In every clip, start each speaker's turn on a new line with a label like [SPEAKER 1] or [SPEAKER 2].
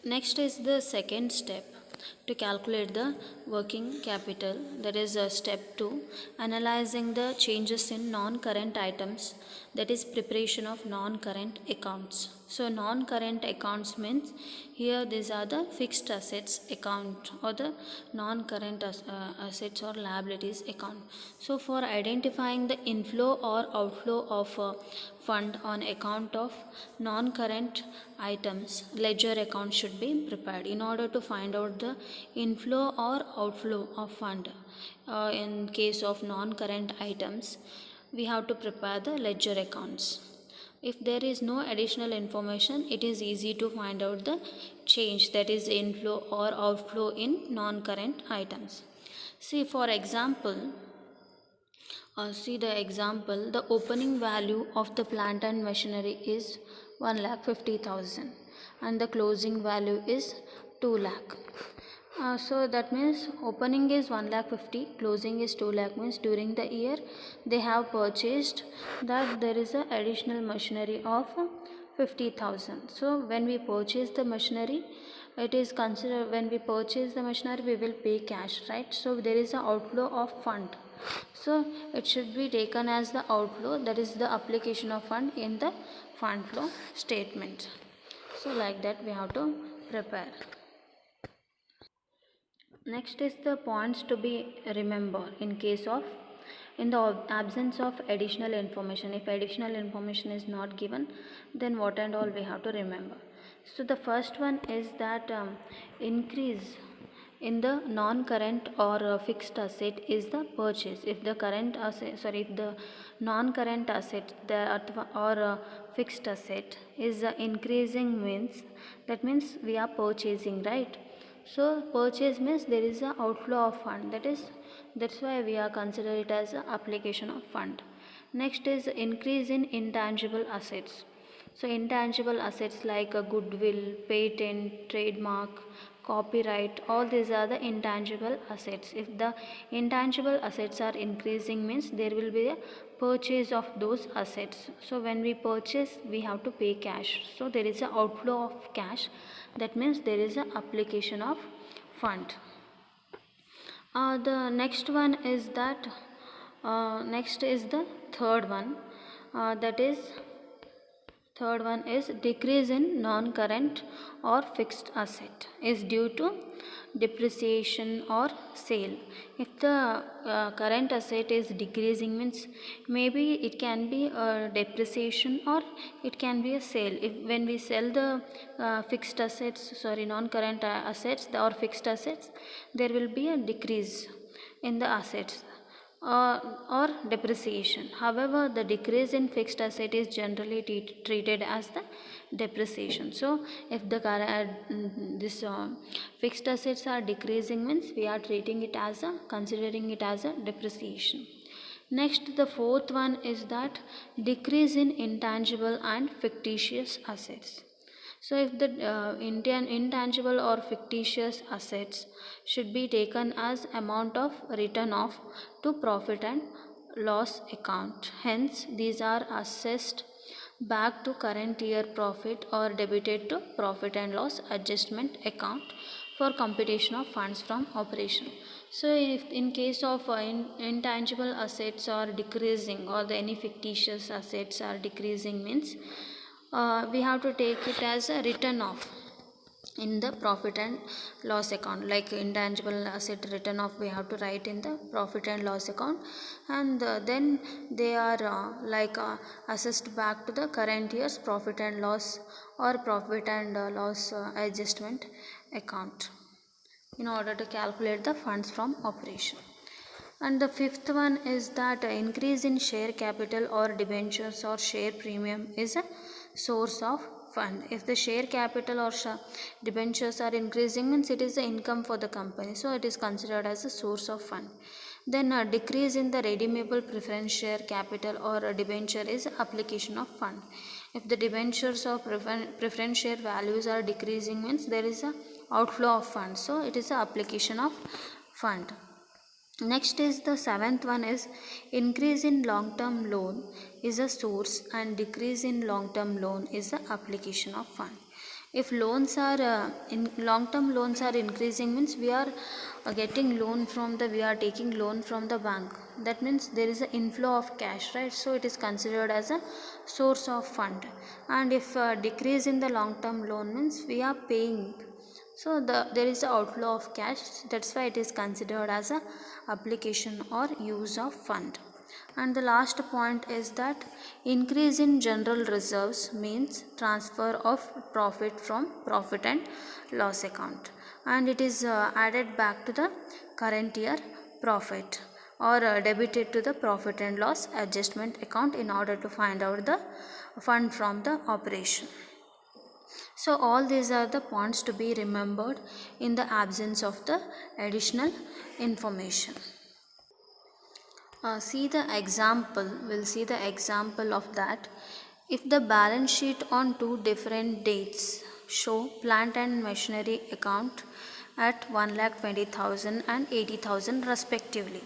[SPEAKER 1] Next is the second step to calculate the working capital, that is step 2, analyzing the changes in non-current items, that is preparation of non-current accounts. So non-current accounts means here these are the fixed assets account or the non-current assets or liabilities account. So for identifying the inflow or outflow of a fund on account of non-current items, ledger account should be prepared. In order to find out the inflow or outflow of fund in case of non-current items, we have to prepare the ledger accounts. If there is no additional information, it is easy to find out the change, that is inflow or outflow in non-current items. See for example, the opening value of the plant and machinery is 1,50,000 and the closing value is 2 lakh. So that means opening is 1,50,000, closing is 2 lakh, means during the year they have purchased that there is a additional machinery of 50,000. So when we purchase the machinery, it is considered, when we purchase the machinery we will pay cash, right? So there is an outflow of fund, so it should be taken as the outflow, that is the application of fund in the fund flow statement. So like that we have to prepare. Next is the points to be remembered in case of, in the absence of additional information. If additional information is not given, then what and all we have to remember. So the first one is that increase in the non-current or fixed asset is the purchase. If the current asset, if the non-current asset or fixed asset is increasing, means that means we are purchasing, right? So purchase means there is a outflow of fund, that's why we are consider it as a application of fund. Next is increase in intangible assets. So intangible assets like a goodwill, patent, trademark, copyright, all these are the intangible assets. If the intangible assets are increasing, means there will be a purchase of those assets. So when we purchase, we have to pay cash. So there is an outflow of cash, that means there is an application of fund. The next one is that next is the third one, that is third one is decrease in non-current or fixed asset is due to depreciation or sale. If the current asset is decreasing, means maybe it can be a depreciation or it can be a sale. If when we sell the fixed assets, non-current assets or fixed assets, there will be a decrease in the assets or depreciation. However, the decrease in fixed asset is generally treated as the depreciation. So if the fixed assets are decreasing, means we are treating it as a, considering it as a depreciation. Next, the fourth one is that decrease in intangible and fictitious assets. So if the intangible or fictitious assets should be taken as amount of written off to profit and loss account. Hence, these are assessed back to current year profit or debited to profit and loss adjustment account for computation of funds from operation. So if in case of intangible assets are decreasing or any fictitious assets are decreasing, means we have to take it as a written off in the profit and loss account. Like intangible asset written off, we have to write in the profit and loss account, and then they are assessed back to the current year's profit and loss or profit and loss adjustment account in order to calculate the funds from operation. And the fifth one is that increase in share capital or debentures or share premium is a source of fund. If the share capital or debentures are increasing, means it is the income for the company, so it is considered as a source of fund. Then a decrease in the redeemable preference share capital or a debenture is application of fund. If the debentures or preference share values are decreasing, means there is a outflow of funds, so it is a application of fund. Next is the seventh one is increase in long-term loan is a source and decrease in long-term loan is the application of fund. If loans are in long term loans are increasing means we are getting loan from the we are taking loan from the bank, that means there is an inflow of cash, right? So it is considered as a source of fund. And if decrease in the long term loan means we are paying, so there is a outflow of cash, that's why it is considered as a application or use of fund. And the last point is that increase in general reserves means transfer of profit from profit and loss account, and it is added back to the current year profit, or debited to the profit and loss adjustment account in order to find out the fund from the operation. So all these are the points to be remembered in the absence of the additional information. We'll see the example of that. If the balance sheet on two different dates show plant and machinery account at 1,20,000 and 80,000 respectively,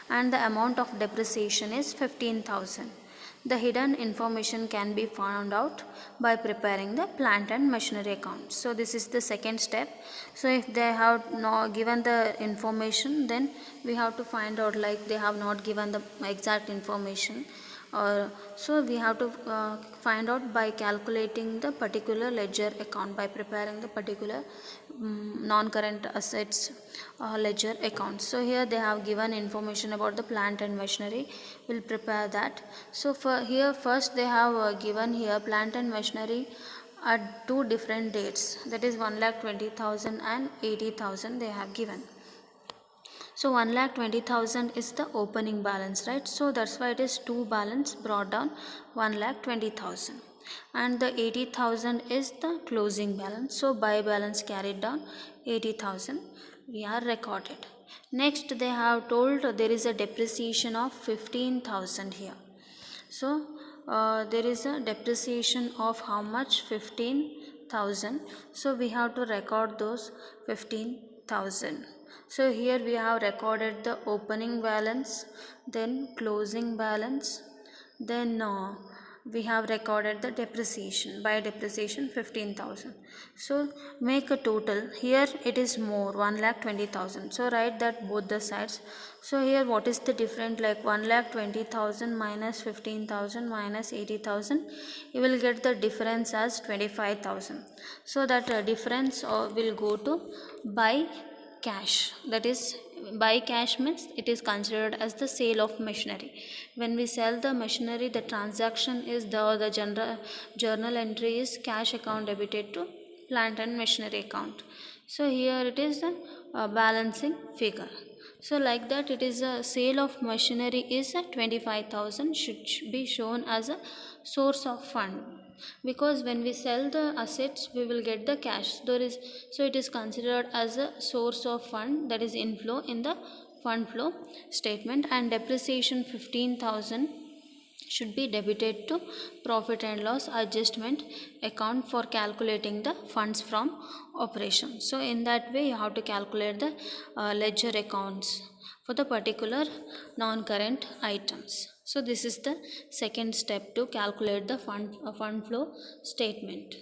[SPEAKER 1] and the amount of depreciation is 15,000. The hidden information can be found out by preparing the plant and machinery account. So this is the second step. So if they have not given the information, then we have to find out, like they have not given the exact information, or so we have to find out by calculating the particular ledger account, by preparing the particular non-current assets ledger account. So here they have given information about the plant and machinery. We'll prepare that. So for here first they have given here plant and machinery at two different dates, that is 1,20,000 and 80,000 they have given. So 1,20,000 is the opening balance, right? So that's why it is two balance brought down 1,20,000, and the 80,000 is the closing balance. So by balance carried down 80,000 we are recorded. Next they have told there is a depreciation of 15,000 here. So there is a depreciation of how much? 15,000. So we have to record those 15,000. So here we have recorded the opening balance, then closing balance, then we have recorded the depreciation. By depreciation 15,000. So make a total. Here it is more 1,20,000. So write that both the sides. So here what is the difference? Like 1,20,000 minus 15,000 minus 80,000. You will get the difference as 25,000. So that difference will go to by cash. That is, by cash means it is considered as the sale of machinery. When we sell the machinery, the transaction is the journal entry is cash account debited to plant and machinery account. So here it is a balancing figure. So like that, it is a sale of machinery is a 25,000 should be shown as a source of fund, because when we sell the assets we will get the cash. So it is considered as a source of fund, that is inflow in the fund flow statement. And depreciation 15,000 should be debited to profit and loss adjustment account for calculating the funds from operation. So in that way you have to calculate the ledger accounts for the particular non-current items. So this is the second step to calculate the fund flow statement.